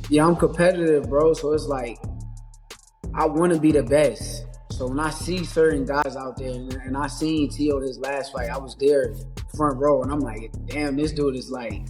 Yeah, I'm competitive, bro. So it's like I want to be the best. So when I see certain guys out there, and I seen Tio his last fight, I was there front row, and I'm like, damn, this dude is like,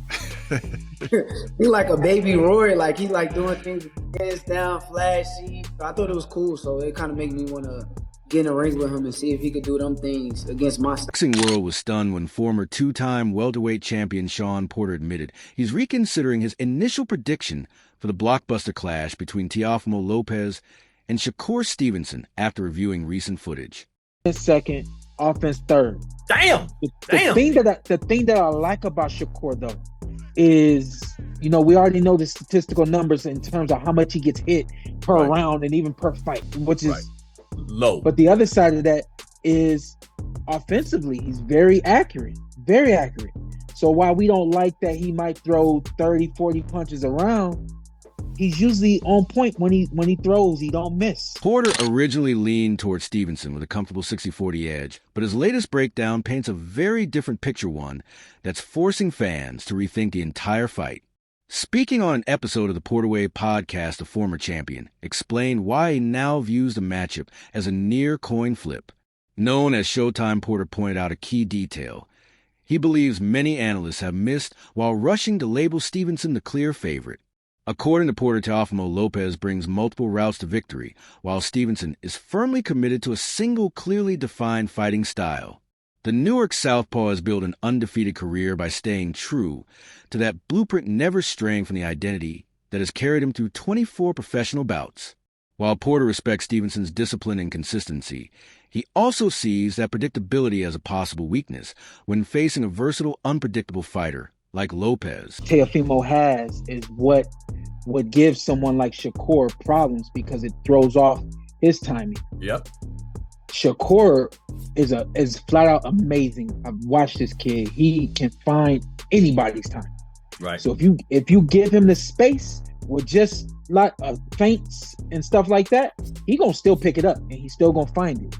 he like a baby Roy, like he like doing things with his hands down, flashy. So I thought it was cool, so it kind of made me want to get in a ring with him and see if he could do them things against my style. The boxing world was stunned when former two-time welterweight champion Shawn Porter admitted he's reconsidering his initial prediction for the blockbuster clash between Teofimo Lopez and Shakur Stevenson after reviewing recent footage. Second, offense third. Damn. The thing that I like about Shakur though is, we already know the statistical numbers in terms of how much he gets hit per round and even per fight, which is low. But the other side of that is offensively, he's very accurate. Very accurate. So while we don't like that he might throw 30, 40 punches around, he's usually on point when he throws. He don't miss. Porter originally leaned towards Stevenson with a comfortable 60-40 edge, but his latest breakdown paints a very different picture, one that's forcing fans to rethink the entire fight. Speaking on an episode of the Porter Way podcast, the former champion explained why he now views the matchup as a near coin flip. Known as Showtime, Porter pointed out a key detail he believes many analysts have missed while rushing to label Stevenson the clear favorite. According to Porter, Teofimo Lopez brings multiple routes to victory, while Stevenson is firmly committed to a single clearly defined fighting style. The Newark southpaw has built an undefeated career by staying true to that blueprint, never straying from the identity that has carried him through 24 professional bouts. While Porter respects Stevenson's discipline and consistency, he also sees that predictability as a possible weakness when facing a versatile, unpredictable fighter like Lopez. Teofimo has is what gives someone like Shakur problems because it throws off his timing. Yep. Shakur is flat out amazing. I've watched this kid. He can find anybody's time. Right. So if you give him the space with just like feints and stuff like that, he gonna still pick it up and he's still gonna find it.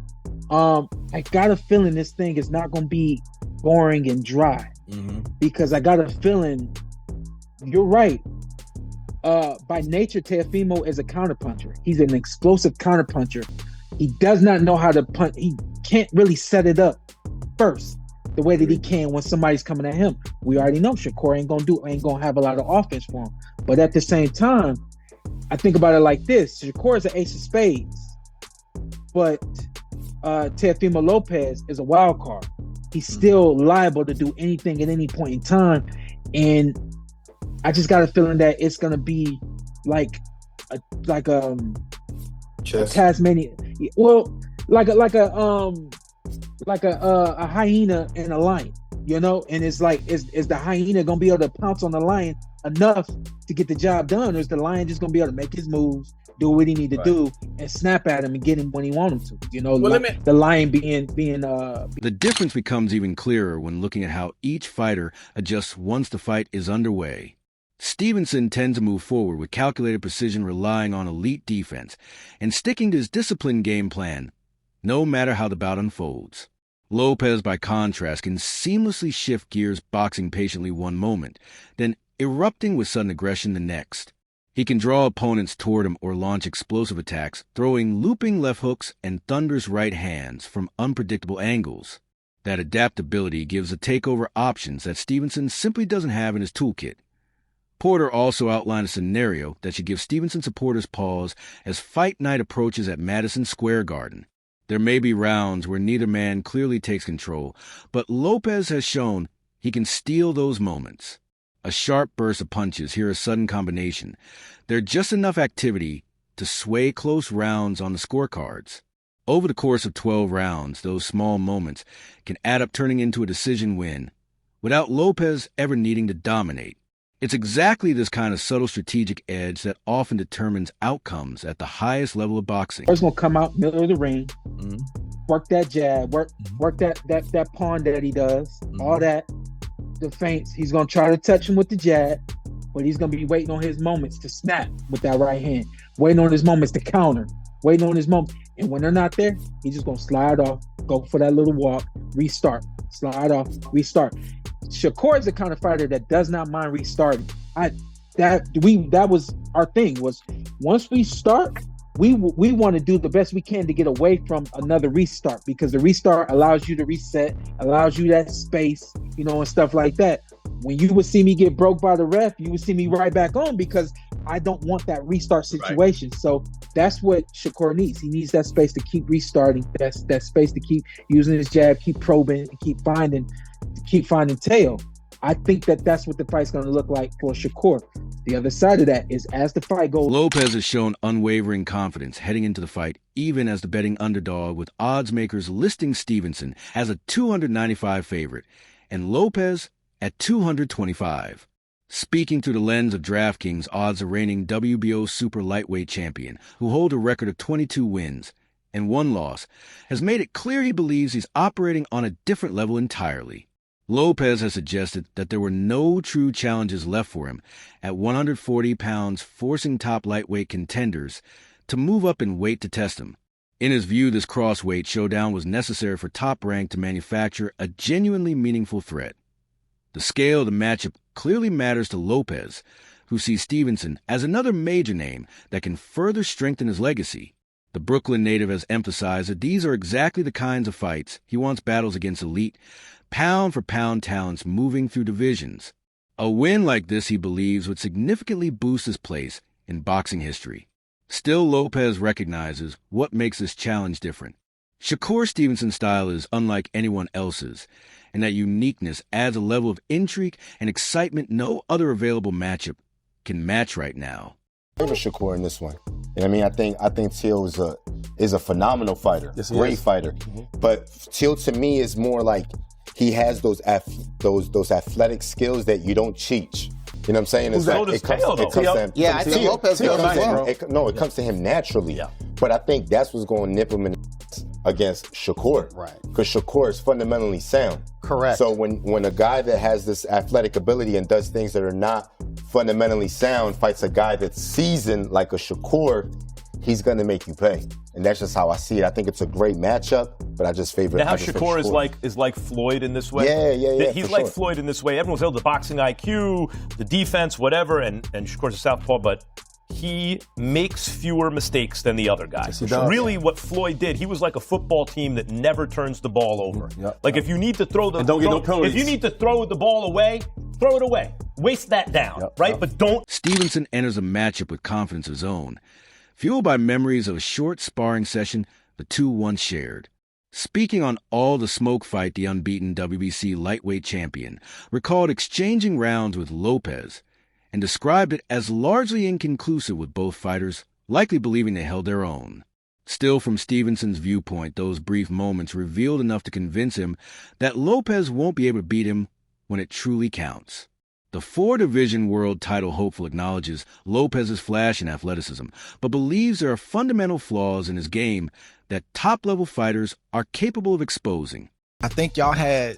I got a feeling this thing is not gonna be boring and dry because I got a feeling you're right. By nature, Teofimo is a counterpuncher. He's an explosive counterpuncher. He does not know how to punch. He can't really set it up first the way that he can when somebody's coming at him. We already know Shakur ain't gonna have a lot of offense for him. But at the same time, I think about it like this: Shakur is an ace of spades, but Teofimo Lopez is a wild card. He's still liable to do anything at any point in time, and I just got a feeling that it's gonna be like a Tasmanian, well, like a hyena and a lion, and it's like, is the hyena gonna be able to pounce on the lion enough to get the job done, or is the lion just gonna be able to make his moves, do what he need to do, and snap at him and get him when he want him to? The lion being The difference becomes even clearer when looking at how each fighter adjusts once the fight is underway. Stevenson tends to move forward with calculated precision, relying on elite defense and sticking to his disciplined game plan, no matter how the bout unfolds. Lopez, by contrast, can seamlessly shift gears, boxing patiently one moment, then erupting with sudden aggression the next. He can draw opponents toward him or launch explosive attacks, throwing looping left hooks and thunderous right hands from unpredictable angles. That adaptability gives a takeover options that Stevenson simply doesn't have in his toolkit. Porter also outlined a scenario that should give Stevenson supporters pause as fight night approaches at Madison Square Garden. There may be rounds where neither man clearly takes control, but Lopez has shown he can steal those moments. A sharp burst of punches, here a sudden combination. They're just enough activity to sway close rounds on the scorecards. Over the course of 12 rounds, those small moments can add up, turning into a decision win, without Lopez ever needing to dominate. It's exactly this kind of subtle strategic edge that often determines outcomes at the highest level of boxing. He's gonna come out middle of the ring, work that jab, work that pawn that he does, all that, the feints. He's gonna try to touch him with the jab, but he's gonna be waiting on his moments to snap with that right hand, waiting on his moments to counter, waiting on his moments. And when they're not there, he's just gonna slide off, go for that little walk, restart, slide off, restart. Shakur is the kind of fighter that does not mind restarting. that was our thing, was once we start, we want to do the best we can to get away from another restart, because the restart allows you to reset, allows you that space, and stuff like that. When you would see me get broke by the ref, you would see me right back on, because I don't want that restart situation. Right. So that's what Shakur needs. He needs that space to keep restarting, that space to keep using his jab, keep probing, and keep finding tail. I think that's what the fight's going to look like for Shakur. The other side of that is, as the fight goes, Lopez has shown unwavering confidence heading into the fight, even as the betting underdog, with odds makers listing Stevenson as a 295 favorite and Lopez at 225. Speaking through the lens of DraftKings, odds the reigning WBO super lightweight champion, who hold a record of 22 wins and 1 loss, has made it clear he believes he's operating on a different level entirely. Lopez has suggested that there were no true challenges left for him at 140 pounds, forcing top lightweight contenders to move up in weight to test him. In his view, this crossweight showdown was necessary for Top Rank to manufacture a genuinely meaningful threat. The scale of the matchup clearly matters to Lopez, who sees Stevenson as another major name that can further strengthen his legacy. The Brooklyn native has emphasized that these are exactly the kinds of fights he wants battles against elite, pound-for-pound talents moving through divisions. A win like this, he believes, would significantly boost his place in boxing history. Still, Lopez recognizes what makes this challenge different. Shakur Stevenson's style is unlike anyone else's, and that uniqueness adds a level of intrigue and excitement no other available matchup can match right now. I favor Shakur in this one. I mean, I think Teal is a phenomenal fighter, great fighter. Mm-hmm. But Teal to me is more like he has those athletic skills that you don't cheat. You know what I'm saying? It's like, it comes to him. Yeah, I think Lopez does as well. It comes to him naturally. Yeah. But I think that's what's going to nip him in the against Shakur. Right. Because Shakur is fundamentally sound. Correct. So when a guy that has this athletic ability and does things that are not fundamentally sound fights a guy that's seasoned like a Shakur, he's going to make you pay. And that's just how I see it. I think it's a great matchup, but I just favor Now, how Shakur is like Floyd in this way? Yeah. He's like Floyd in this way. Everyone's held the boxing IQ, the defense, whatever, and Shakur's a southpaw, but he makes fewer mistakes than the other guy. Yes, really, what Floyd did, he was like a football team that never turns the ball over. If you need to throw the if you need to throw the ball away, throw it away. Waste that down, right? But don't. Stevenson enters a matchup with confidence of his own, fueled by memories of a short sparring session the two once shared. Speaking on All the Smoke fight, the unbeaten WBC lightweight champion recalled exchanging rounds with Lopez and described it as largely inconclusive, with both fighters likely believing they held their own. Still, from Stevenson's viewpoint, those brief moments revealed enough to convince him that Lopez won't be able to beat him when it truly counts. The 4-division world title hopeful acknowledges Lopez's flash and athleticism, but believes there are fundamental flaws in his game that top-level fighters are capable of exposing. I think y'all had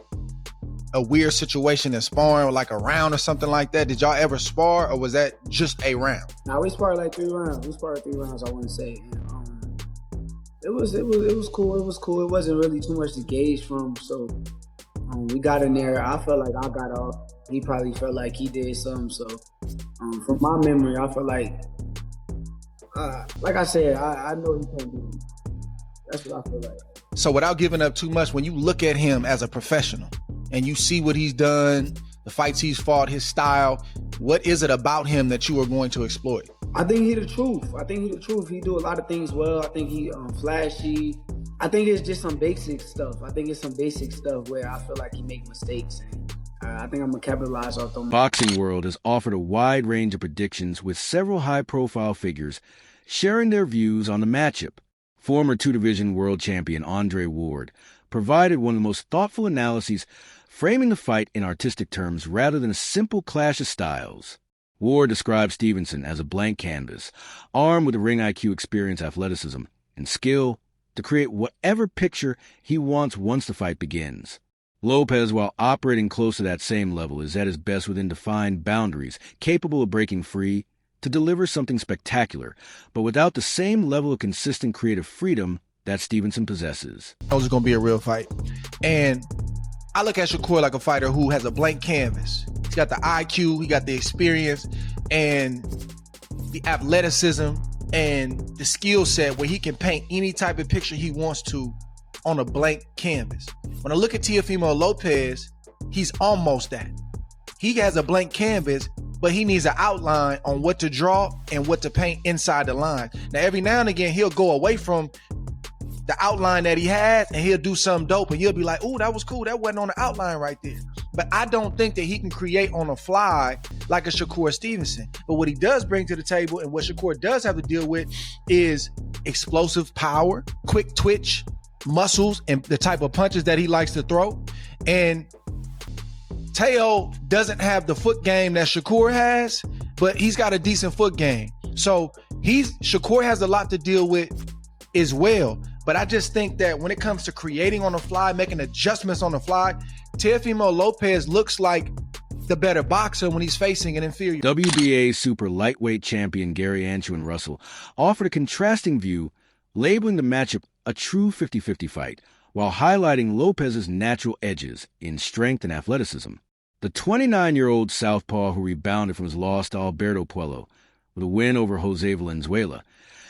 a weird situation in sparring, like a round or something like that. Did y'all ever spar, or was that just a round? Nah, we sparred like 3 rounds. We sparred 3 rounds, I wouldn't say. And, it was cool. It was cool. It wasn't really too much to gauge from. So we got in there. I felt like I got off. He probably felt like he did something. So from my memory, I feel like I said, I know he can't do it. That's what I feel like. So without giving up too much, when you look at him as a professional and you see what he's done, the fights he's fought, his style, what is it about him that you are going to exploit? I think he the truth. He do a lot of things well. I think he flashy. I think it's just some basic stuff. Where I feel like he make mistakes. And I think I'm going to capitalize off them. Boxing World has offered a wide range of predictions, with several high-profile figures sharing their views on the matchup. Former 2-division world champion Andre Ward provided one of the most thoughtful analyses, framing the fight in artistic terms rather than a simple clash of styles. Ward describes Stevenson as a blank canvas, armed with the ring IQ, experience, athleticism, and skill to create whatever picture he wants once the fight begins. Lopez, while operating close to that same level, is at his best within defined boundaries, capable of breaking free to deliver something spectacular, but without the same level of consistent creative freedom that Stevenson possesses. It was going to be a real fight. And I look at Shakur like a fighter who has a blank canvas. He's got the IQ, he got the experience, and the athleticism and the skill set where he can paint any type of picture he wants to on a blank canvas. When I look at Teofimo Lopez, he's almost that. He has a blank canvas, but he needs an outline on what to draw and what to paint inside the line. Now, every now and again, he'll go away from the outline that he has and he'll do something dope and you'll be like, "Ooh, that was cool. That wasn't on the outline right there." But I don't think that he can create on the fly like a Shakur Stevenson. But what he does bring to the table and what Shakur does have to deal with is explosive power, quick twitch, muscles, and the type of punches that he likes to throw. And Teo doesn't have the foot game that Shakur has, but he's got a decent foot game. So Shakur has a lot to deal with as well. But I just think that when it comes to creating on the fly, making adjustments on the fly, Teofimo Lopez looks like the better boxer when he's facing an inferior. WBA super lightweight champion Gary Antuan Russell offered a contrasting view, labeling the matchup a true 50-50 fight, while highlighting Lopez's natural edges in strength and athleticism. The 29-year-old southpaw who rebounded from his loss to Alberto Puello with a win over Jose Valenzuela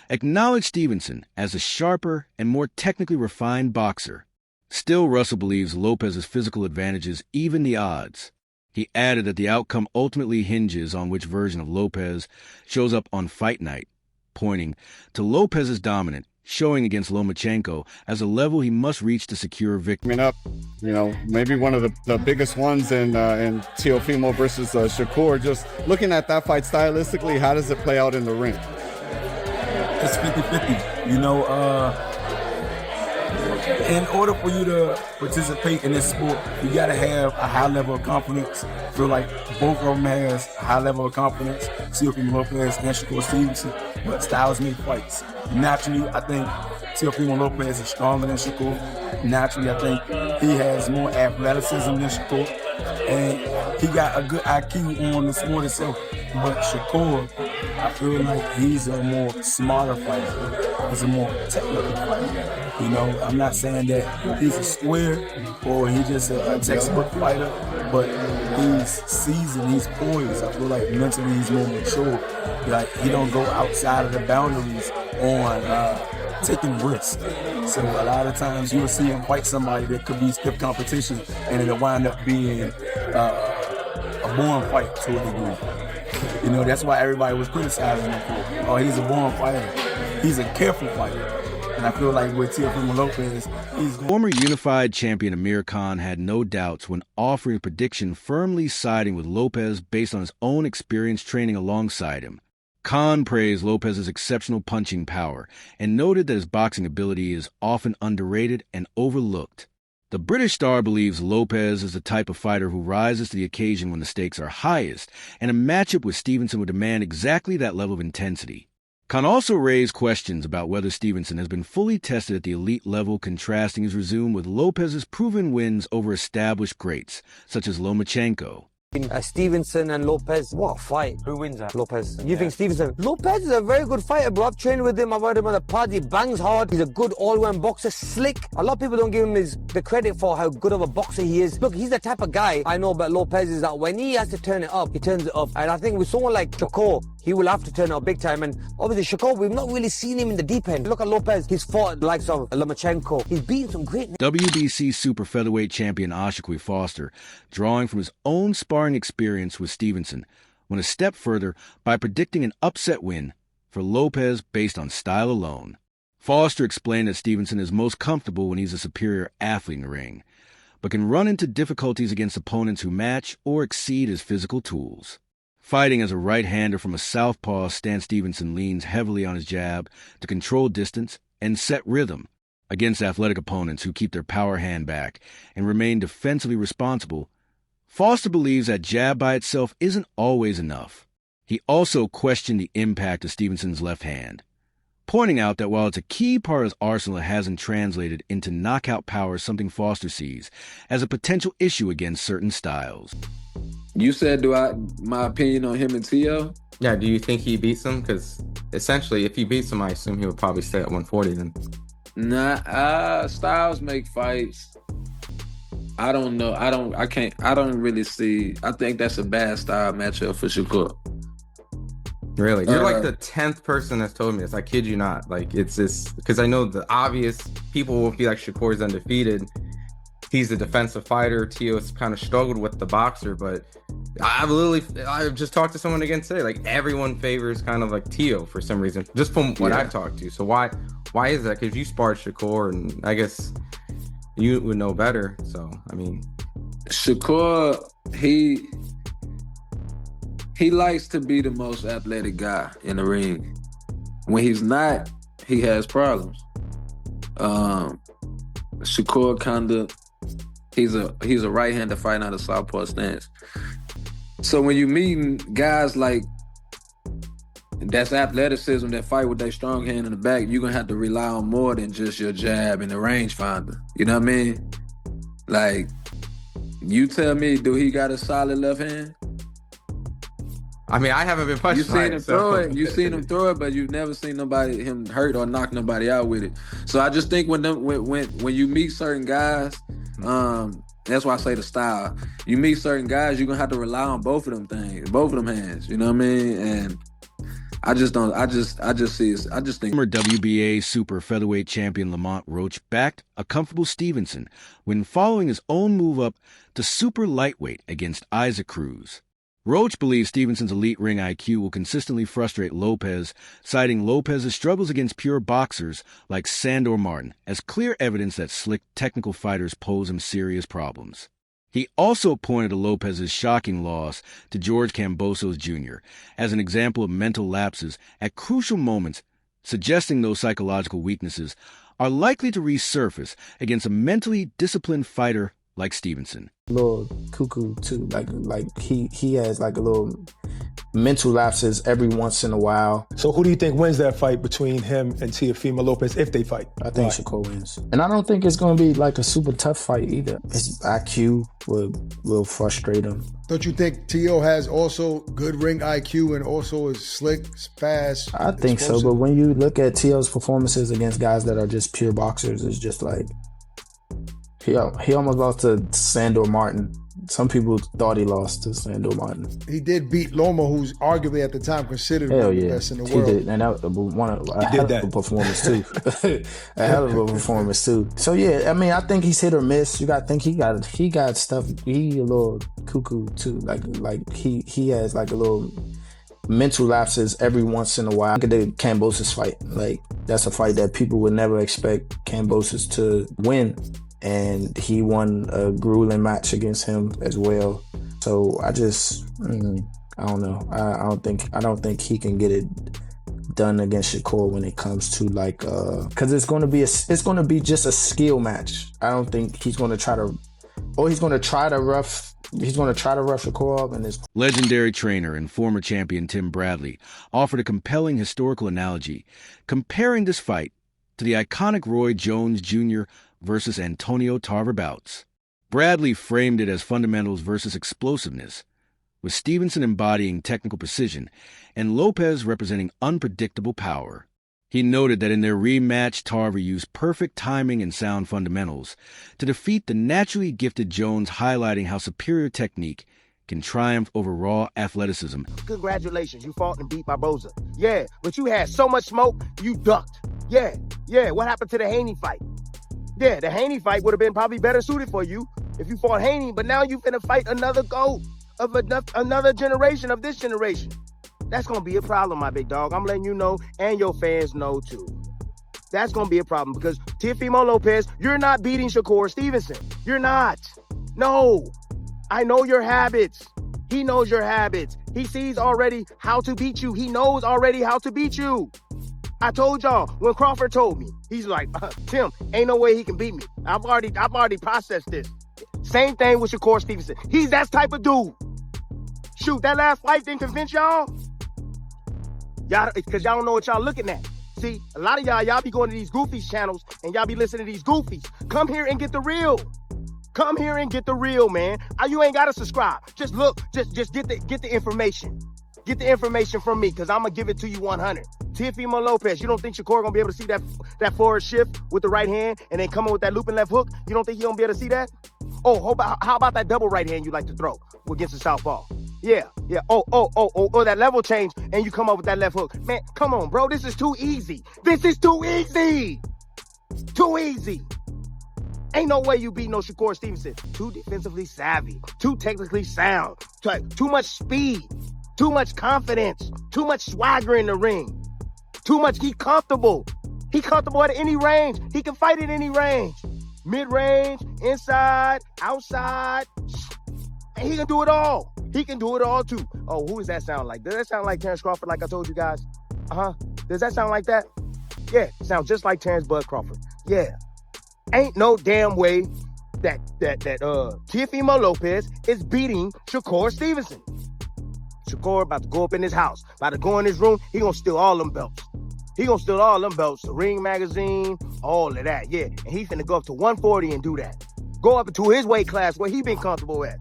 acknowledged Stevenson as a sharper and more technically refined boxer. Still, Russell believes Lopez's physical advantages even the odds. He added that the outcome ultimately hinges on which version of Lopez shows up on fight night, pointing to Lopez's dominant showing against Lomachenko as a level he must reach to secure victory. Coming up, maybe one of the biggest ones in Teofimo versus Shakur. Just looking at that fight stylistically, how does it play out in the ring? It's 50-50. In order for you to participate in this sport, you got to have a high level of confidence. I feel like both of them has a high level of confidence, Teofimo Lopez and Shakur Stevenson, but styles make fights. Naturally, I think Teofimo Lopez is stronger than Shakur. Naturally, I think he has more athleticism than Shakur. And he got a good IQ on the sport itself. But Shakur, I feel like he's a more smarter fighter. He's a more technical fighter. I'm not saying that he's a square or he's just a textbook fighter, but he's seasoned, he's poised. I feel like mentally he's more mature. Like, he don't go outside of the boundaries on taking risks. So a lot of times you'll see him fight somebody that could be stiff competition and it'll wind up being a born fight to a degree. That's why everybody was criticizing him for, oh, he's a born fighter. He's a careful fighter. And I feel like with Teofimo Lopez, Former unified champion Amir Khan had no doubts when offering a prediction firmly siding with Lopez based on his own experience training alongside him. Khan praised Lopez's exceptional punching power and noted that his boxing ability is often underrated and overlooked. The British star believes Lopez is the type of fighter who rises to the occasion when the stakes are highest, and a matchup with Stevenson would demand exactly that level of intensity. Khan also raised questions about whether Stevenson has been fully tested at the elite level, contrasting his resume with Lopez's proven wins over established greats, such as Lomachenko. Stevenson and Lopez, what a fight. Who wins that? Lopez. You think Stevenson? Lopez is a very good fighter, bro. I've trained with him, I've heard him on the pod. He bangs hard, he's a good all-round boxer, slick. A lot of people don't give him the credit for how good of a boxer he is. Look, he's the type of guy I know about Lopez is that when he has to turn it up, he turns it up. And I think with someone like Shakur, he will have to turn it up big time. And obviously Shakur, we've not really seen him in the deep end. Look at Lopez, he's fought the likes of Lomachenko. He's beaten some great... WBC super featherweight champion Shakur Foster, drawing from his own sparring experience with Stevenson, went a step further by predicting an upset win for Lopez based on style alone. Foster explained that Stevenson is most comfortable when he's a superior athlete in the ring, but can run into difficulties against opponents who match or exceed his physical tools. Fighting as a right-hander from a southpaw, Stan Stevenson leans heavily on his jab to control distance and set rhythm against athletic opponents who keep their power hand back and remain defensively responsible. Foster believes that jab by itself isn't always enough. He also questioned the impact of Stevenson's left hand, pointing out that while it's a key part of his arsenal, it hasn't translated into knockout power, something Foster sees as a potential issue against certain styles. You said, my opinion on him and Teo? Yeah, do you think he beats him? Because essentially, if he beats him, I assume he would probably stay at 140 then. Nah, styles make fights. I don't know. I don't really see. I think that's a bad style matchup for Shakur. Really? You're like the 10th person that's told me this. I kid you not. Like, it's just because I know the obvious people will be like, Shakur's undefeated. He's a defensive fighter. Teo's kind of struggled with the boxer, but I've just talked to someone again today. Like, everyone favors kind of like Teo for some reason, just from what I've talked to. So why is that? Because you sparred Shakur, and I guess you would know better. So, I mean, Shakur, he likes to be the most athletic guy in the ring. When he's not, he has problems. Shakur kinda, he's a right-hander fighting out of southpaw stance. So when you meeting guys like that's athleticism that fight with their strong hand in the back, you're gonna have to rely on more than just your jab and the rangefinder. You know what I mean? Like, you tell me, do he got a solid left hand? I mean, I haven't been punched. You seen him throw it. You seen him throw it, but you've never seen him hurt or knock nobody out with it. So I just think when you meet certain guys, that's why I say the style. You meet certain guys, you're gonna have to rely on both of them things, both of them hands. You know what I mean? And I just think Former WBA super featherweight champion Lamont Roach backed a comfortable Stevenson when following his own move up to super lightweight against Isaac Cruz. Roach believes Stevenson's elite ring IQ will consistently frustrate Lopez, citing Lopez's struggles against pure boxers like Sandor Martin as clear evidence that slick technical fighters pose him serious problems. He also pointed to Lopez's shocking loss to George Kambosos Jr. as an example of mental lapses at crucial moments, suggesting those psychological weaknesses are likely to resurface against a mentally disciplined fighter like Stevenson. A little cuckoo too, like he has like a little mental lapses every once in a while. So who do you think wins that fight between him and Teofimo Lopez if they fight? I think Shakur wins. And I don't think it's going to be like a super tough fight either. His IQ will frustrate him. Don't you think Teo has also good ring IQ and also is slick, fast? I think explosive? So, but when you look at Teo's performances against guys that are just pure boxers, it's just like he almost lost to Sandor Martin. Some people thought he lost to Sandor Martin. He did beat Loma, who's arguably at the time considered one of the best in the world. He did, and that was a hell of a performance too. A hell of a performance too. So yeah, I mean, I think he's hit or miss. You got to think he got stuff. He a little cuckoo too. Like he has like a little mental lapses every once in a while. Look at the Kambosos fight. Like, that's a fight that people would never expect Kambosos to win. And he won a grueling match against him as well. So I don't know. I don't think he can get it done against Shakur when it comes to like because it's going to be just a skill match. I don't think he's going to try to rough Shakur up in this. Legendary trainer and former champion Tim Bradley offered a compelling historical analogy, comparing this fight to the iconic Roy Jones Jr. versus Antonio Tarver bouts. Bradley framed it as fundamentals versus explosiveness, with Stevenson embodying technical precision and Lopez representing unpredictable power. He noted that in their rematch, Tarver used perfect timing and sound fundamentals to defeat the naturally gifted Jones, highlighting how superior technique can triumph over raw athleticism. Congratulations, you fought and beat Barboza. Yeah, but you had so much smoke, you ducked. Yeah, what happened to the Haney fight? Yeah, the Haney fight would have been probably better suited for you if you fought Haney, but now you finna fight another GOAT of another generation of this generation. That's gonna be a problem, my big dog. I'm letting you know, and your fans know too. That's gonna be a problem because Teofimo Lopez, you're not beating Shakur Stevenson. You're not. No. I know your habits. He knows your habits. He sees already how to beat you. He knows already how to beat you. I told y'all when Crawford told me, he's like, Tim, ain't no way he can beat me. I've already processed this. Same thing with Shakur Stevenson. He's that type of dude. Shoot, that last fight didn't convince y'all? Y'all, because y'all don't know what y'all looking at. See, a lot of y'all be going to these goofies channels and y'all be listening to these goofies. Come here and get the real. Come here and get the real, man. You ain't gotta subscribe. Just look, just get the information. Get the information from me, because I'm going to give it to you 100. Teofimo Lopez, you don't think Shakur going to be able to see that forward shift with the right hand and then come in with that looping left hook? You don't think he going to be able to see that? Oh, how about that double right hand you like to throw against the southpaw? Yeah. Or that level change, and you come up with that left hook. Man, come on, bro. This is too easy. This is too easy. Too easy. Ain't no way you beat no Shakur Stevenson. Too defensively savvy. Too technically sound. Too much speed. Too much confidence. Too much swagger in the ring. Too much. He comfortable. He comfortable at any range. He can fight at any range. Mid-range, inside, outside. And he can do it all. He can do it all too. Oh, who does that sound like? Does that sound like Terrence Crawford, like I told you guys? Does that sound like that? Yeah, it sounds just like Terrence Bud Crawford. Yeah. Ain't no damn way that Teofimo Lopez is beating Shakur Stevenson. Shakur about to go up in his house, about to go in his room. He gonna steal all them belts. He gonna steal all them belts, the Ring magazine, all of that, yeah. And he finna go up to 140 and do that. Go up into his weight class where he been comfortable at.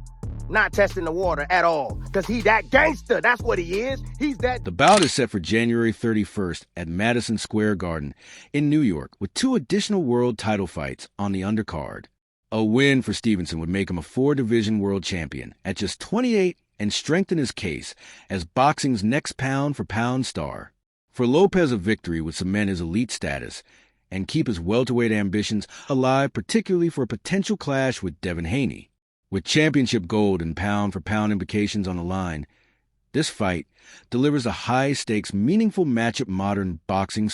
Not testing the water at all, because he that gangster. That's what he is. He's that. The bout is set for January 31st at Madison Square Garden in New York, with 2 additional world title fights on the undercard. A win for Stevenson would make him a 4-division world champion at just 28 and strengthen his case as boxing's next pound-for-pound star. For Lopez, a victory would cement his elite status and keep his welterweight ambitions alive, particularly for a potential clash with Devin Haney. With championship gold and pound-for-pound implications on the line, this fight delivers a high-stakes, meaningful matchup modern boxing